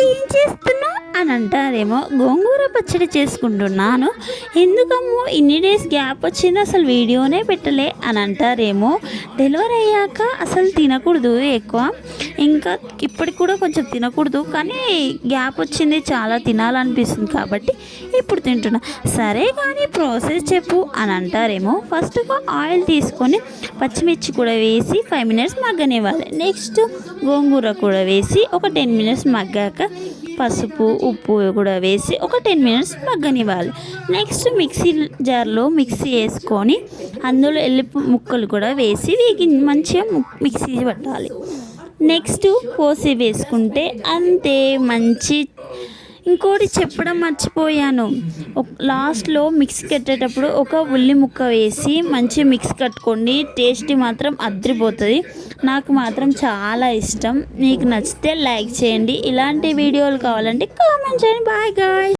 ఏం చేస్తున్నావు అని అంటారేమో. గోంగూర పచ్చడి చేసుకుంటున్నాను. ఎందుకమ్మో ఇన్ని డేస్ గ్యాప్ వచ్చింది, అసలు వీడియోనే పెట్టలే అని అంటారేమో. డెలివరీ అయ్యాక అసలు తినకూడదు ఎక్కువ, ఇంకా ఇప్పటికి కూడా కొంచెం తినకూడదు, కానీ గ్యాప్ వచ్చింది, చాలా తినాలనిపిస్తుంది కాబట్టి ఇప్పుడు తింటున్నా. సరే కానీ ప్రాసెస్ చెప్పు అని అంటారేమో. ఫస్ట్గా ఆయిల్ తీసుకొని పచ్చిమిర్చి కూడా వేసి 5 మినిట్స్ మగ్గనివ్వాలి. నెక్స్ట్ గోంగూర కూడా వేసి ఒక 10 మినిట్స్ మగ్గాక పసుపు ఉప్పు కూడా వేసి ఒక 10 మినిట్స్ మగ్గనివ్వాలి. నెక్స్ట్ మిక్సీ జార్లో మిక్సీ వేసుకొని అందులో ఎల్లిపాయ ముక్కలు కూడా వేసి మంచిగా మిక్సీ పట్టాలి. నెక్స్ట్ కోసి వేసుకుంటే అంతే మంచి. ఇంకోటి చెప్పడం మర్చిపోయాను, లాస్ట్లో మిక్స్ కట్టేటప్పుడు ఒక ఉల్లి ముక్క వేసి మంచి మిక్స్ కట్టుకోండి. టేస్ట్ మాత్రం అద్రిపోతుంది. నాకు మాత్రం చాలా ఇష్టం. మీకు నచ్చితే లైక్ చేయండి. ఇలాంటి వీడియోలు కావాలంటే కామెంట్ చేయండి. Bye guys.